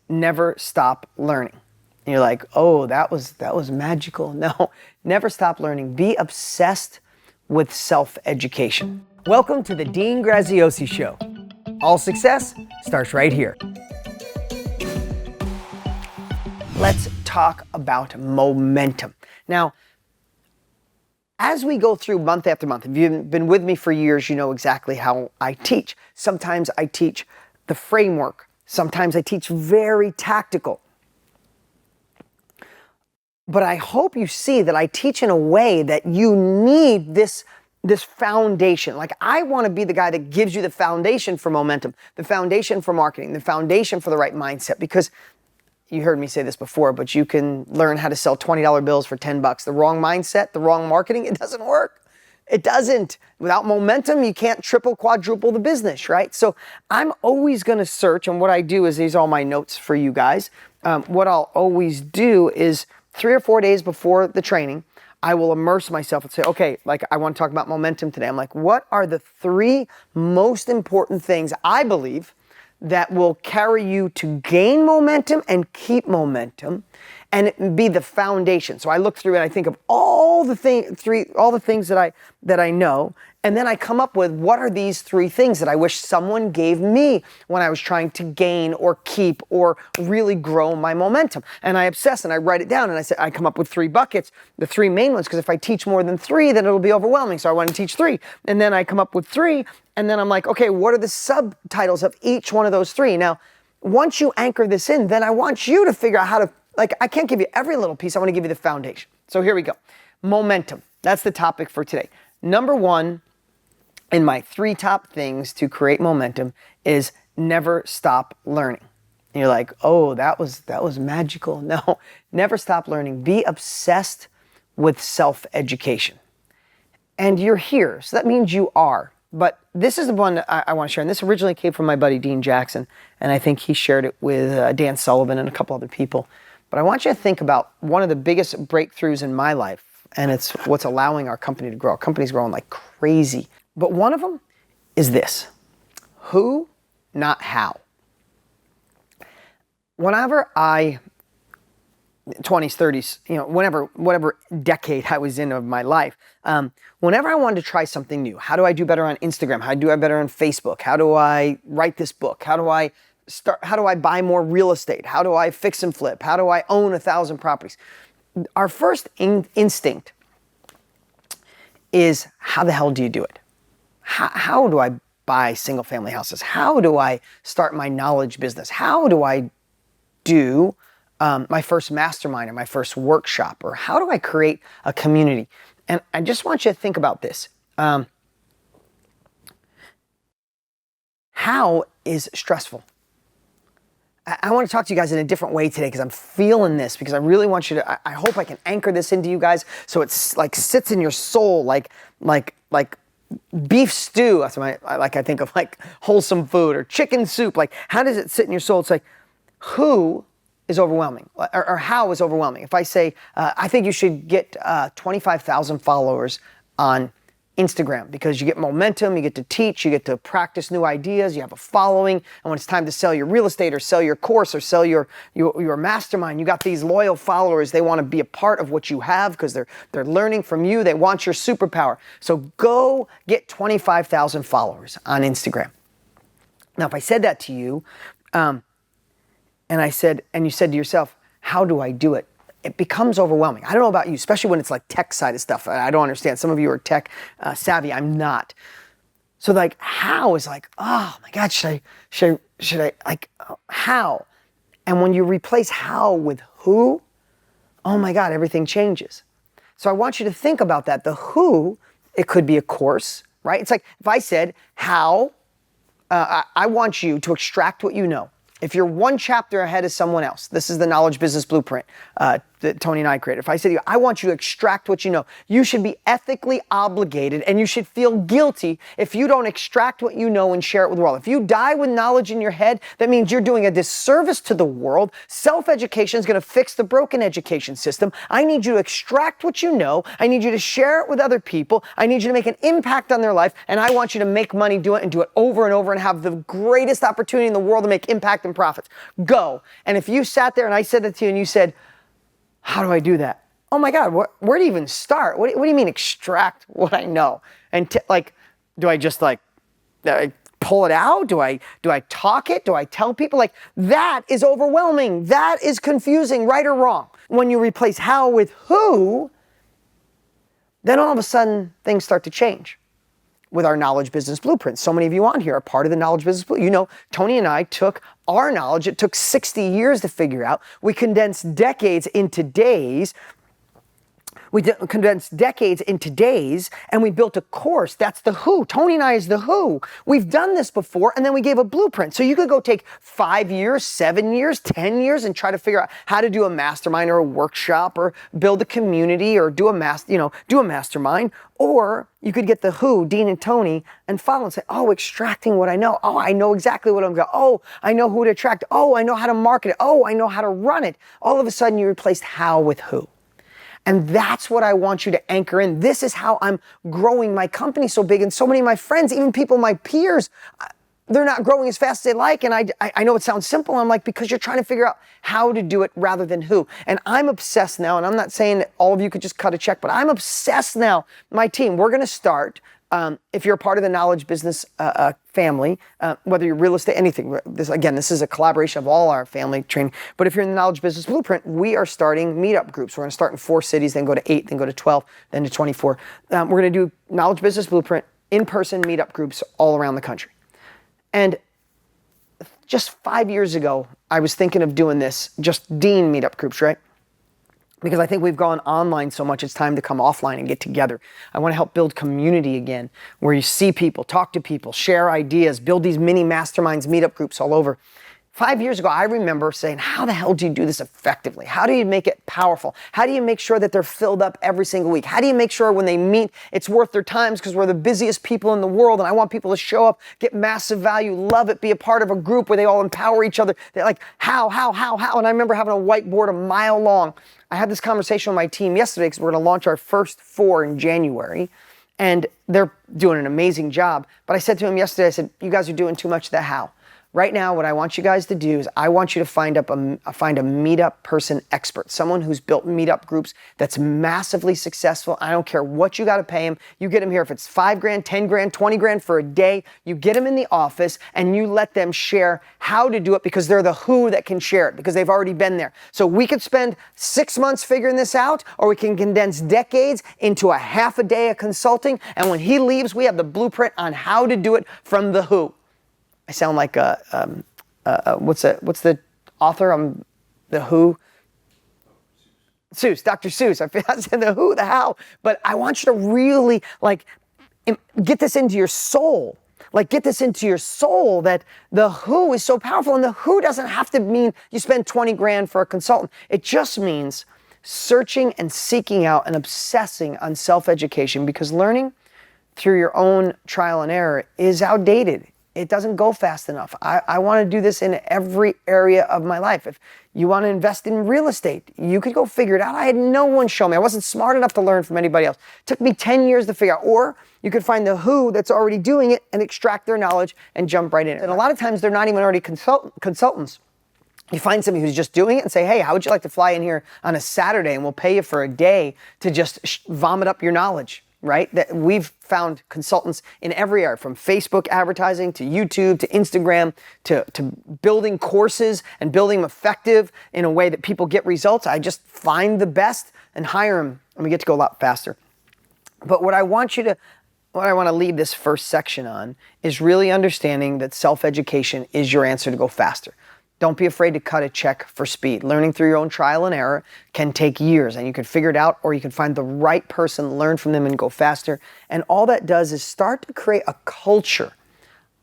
never stop learning. And you're like, oh, that was magical. No, never stop learning. Be obsessed with self-education. Welcome to the Dean Graziosi Show. All success starts right here. Let's talk about momentum. Now, as we go through month after month, if you've been with me for years, you know exactly how I teach. Sometimes I teach the framework. Sometimes I teach very tactical. But I hope you see that I teach in a way that you need this foundation. Like, I want to be the guy that gives you the foundation for momentum, the foundation for marketing, the foundation for the right mindset. Because you heard me say this before, but you can learn how to sell $20 bills for $10. The wrong mindset, the wrong marketing, it doesn't work. It doesn't. Without momentum, you can't triple, quadruple the business, right? So I'm always going to search, and what I do is, these are all my notes for you guys. What I'll always do is 3 or 4 days before the training, I will immerse myself and say, okay, like, I want to talk about momentum today. I'm like, what are the 3 most important things I believe that will carry you to gain momentum and keep momentum and be the foundation? So I look through and I think of all the things that I know, and then I come up with, what are these 3 things that I wish someone gave me when I was trying to gain or keep or really grow my momentum? And I obsess and I write it down, and I say, I come up with 3 buckets, the 3 main ones, because if I teach more than 3, then it'll be overwhelming. So I want to teach 3. And then I come up with 3, and then I'm like, okay, what are the subtitles of each one of those 3? Now, once you anchor this in, then I want you to figure out how to, like, I can't give you every little piece. I want to give you the foundation. So here we go. Momentum. That's the topic for today. Number 1 in my 3 top things to create momentum is never stop learning. And you're like, oh, that was magical. No, never stop learning. Be obsessed with self-education. And you're here, so that means you are. But this is the one I want to share. And this originally came from my buddy, Dean Jackson. And I think he shared it with Dan Sullivan and a couple other people. But I want you to think about one of the biggest breakthroughs in my life. And it's what's allowing our company to grow. Our company's growing like crazy. But one of them is this: who, not how. Whenever 20s, 30s, whatever decade I was in of my life, whenever I wanted to try something new, how do I do better on Instagram? How do I do better on Facebook? How do I write this book? How do I buy more real estate? How do I fix and flip? How do I own 1,000 properties? Our first instinct is, how the hell do you do it? How do I buy single family houses? How do I start my knowledge business? How do I do my first mastermind or my first workshop? Or how do I create a community? And I just want you to think about this. How is stressful. I want to talk to you guys in a different way today, because I'm feeling this, because I really want you to, I hope I can anchor this into you guys so it's like sits in your soul like beef stew. That's what I think of, like wholesome food, or chicken soup. Like, how does it sit in your soul? It's like, who is overwhelming, or how is overwhelming? If I say, I think you should get 25,000 followers on Instagram, because you get momentum, you get to teach, you get to practice new ideas, you have a following, and when it's time to sell your real estate or sell your course or sell your mastermind, you got these loyal followers. They want to be a part of what you have because they're learning from you. They want your superpower. So go get 25,000 followers on Instagram. Now, if I said that to you, and you said to yourself, how do I do it? It becomes overwhelming. I don't know about you, especially when it's like tech side of stuff. I don't understand. Some of you are tech savvy. I'm not. So like, how is like, oh my God, should I like, how? And when you replace how with who, oh my God, everything changes. So I want you to think about that. The who, it could be a course, right? It's like if I said how, I want you to extract what you know. If you're 1 chapter ahead of someone else, this is the Knowledge Business Blueprint, that Tony and I created. If I said to you, I want you to extract what you know, you should be ethically obligated and you should feel guilty if you don't extract what you know and share it with the world. If you die with knowledge in your head, that means you're doing a disservice to the world. Self-education is going to fix the broken education system. I need you to extract what you know. I need you to share it with other people. I need you to make an impact on their life, and I want you to make money doing it and do it over and over and have the greatest opportunity in the world to make impact and profits. Go. And if you sat there and I said that to you and you said, how do I do that? Oh my God, where do you even start? What do you mean extract what I know? And do I just pull it out? Do I talk it? Do I tell people? That is overwhelming. That is confusing, right or wrong. When you replace how with who, then all of a sudden things start to change. With our Knowledge Business Blueprint. So many of you on here are part of the Knowledge Business Blueprint. You know, Tony and I took our knowledge, it took 60 years to figure out. We condensed decades into days. Condensed decades into days, and we built a course. That's the who. Tony and I is the who. We've done this before, and then we gave a blueprint. So you could go take 5 years, 7 years, 10 years, and try to figure out how to do a mastermind or a workshop or build a community or do a mastermind. Or you could get the who, Dean and Tony, and follow and say, oh, extracting what I know. Oh, I know exactly what I'm going. Oh, I know who to attract. Oh, I know how to market it. Oh, I know how to run it. All of a sudden, you replaced how with who. And that's what I want you to anchor in. This is how I'm growing my company so big. And so many of my friends, even people, my peers, they're not growing as fast as they like. And I know it sounds simple. I'm like, because you're trying to figure out how to do it rather than who. And I'm obsessed now. And I'm not saying that all of you could just cut a check, but I'm obsessed now. My team, we're going to start. If you're a part of the Knowledge Business family, whether you're real estate, anything, this is a collaboration of all our family training. But if you're in the Knowledge Business Blueprint, we are starting meetup groups. We're going to start in 4 cities, then go to 8, then go to 12, then to 24. We're going to do Knowledge Business Blueprint in-person meetup groups all around the country. And just 5 years ago, I was thinking of doing this, just Dean meetup groups, right? Because I think we've gone online so much, it's time to come offline and get together. I want to help build community again, where you see people, talk to people, share ideas, build these mini masterminds, meetup groups all over. 5 years ago, I remember saying, how the hell do you do this effectively? How do you make it powerful? How do you make sure that they're filled up every single week? How do you make sure when they meet, it's worth their times, because we're the busiest people in the world and I want people to show up, get massive value, love it, be a part of a group where they all empower each other. They're like, how? And I remember having a whiteboard a mile long. I had this conversation with my team yesterday because we're going to launch our first 4 in January. And they're doing an amazing job. But I said to him yesterday, I said, you guys are doing too much of the how. Right now, what I want you guys to do is I want you to find a meetup person expert, someone who's built meetup groups that's massively successful. I don't care what you got to pay them. You get them here. If it's $5,000, $10,000, $20,000 for a day, you get them in the office and you let them share how to do it, because they're the who that can share it, because they've already been there. So we could spend 6 months figuring this out, or we can condense decades into a half a day of consulting. And when he leaves, we have the blueprint on how to do it from the who. I sound like what's the author? The Who. Seuss, Dr. Seuss. I said the who, the how. But I want you to really get this into your soul. Get this into your soul, that the who is so powerful. And the who doesn't have to mean you spend $20,000 for a consultant. It just means searching and seeking out and obsessing on self-education, because learning through your own trial and error is outdated. It doesn't go fast enough. I want to do this in every area of my life. If you want to invest in real estate, you could go figure it out. I had no one show me. I wasn't smart enough to learn from anybody else. It took me 10 years to figure out. Or you could find the who that's already doing it and extract their knowledge and jump right in. And a lot of times they're not even already consultants. You find somebody who's just doing it and say, hey, how would you like to fly in here on a Saturday and we'll pay you for a day to just vomit up your knowledge? Right? That we've found consultants in every area, from Facebook advertising to YouTube to Instagram to building courses and building them effective in a way that people get results. I just find the best and hire them, and we get to go a lot faster. But what I want to leave this first section on is really understanding that self-education is your answer to go faster. Don't be afraid to cut a check for speed. Learning through your own trial and error can take years, and you can figure it out, or you can find the right person, learn from them, and go faster. And all that does is start to create a culture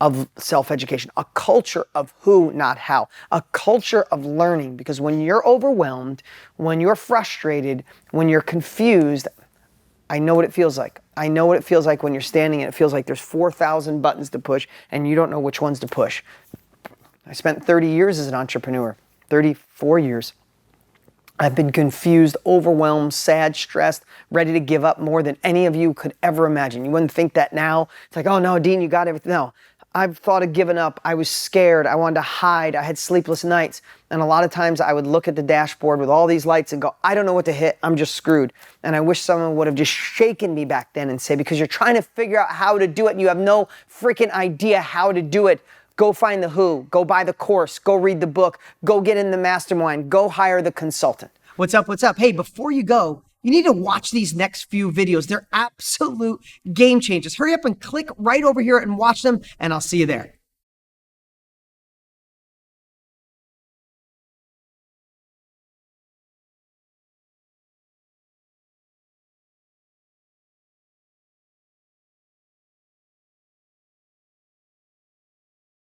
of self-education, a culture of who, not how, a culture of learning. Because when you're overwhelmed, when you're frustrated, when you're confused, I know what it feels like. I know what it feels like when you're standing and it feels like there's 4,000 buttons to push and you don't know which ones to push. I spent 30 years as an entrepreneur, 34 years. I've been confused, overwhelmed, sad, stressed, ready to give up more than any of you could ever imagine. You wouldn't think that now. It's like, oh no, Dean, you got everything. No, I've thought of giving up. I was scared. I wanted to hide. I had sleepless nights. And a lot of times I would look at the dashboard with all these lights and go, I don't know what to hit. I'm just screwed. And I wish someone would have just shaken me back then and say, because you're trying to figure out how to do it and you have no freaking idea how to do it. Go find the who, go buy the course, go read the book, go get in the mastermind, go hire the consultant. What's up? What's up? Hey, before you go, you need to watch these next few videos. They're absolute game changers. Hurry up and click right over here and watch them, and I'll see you there.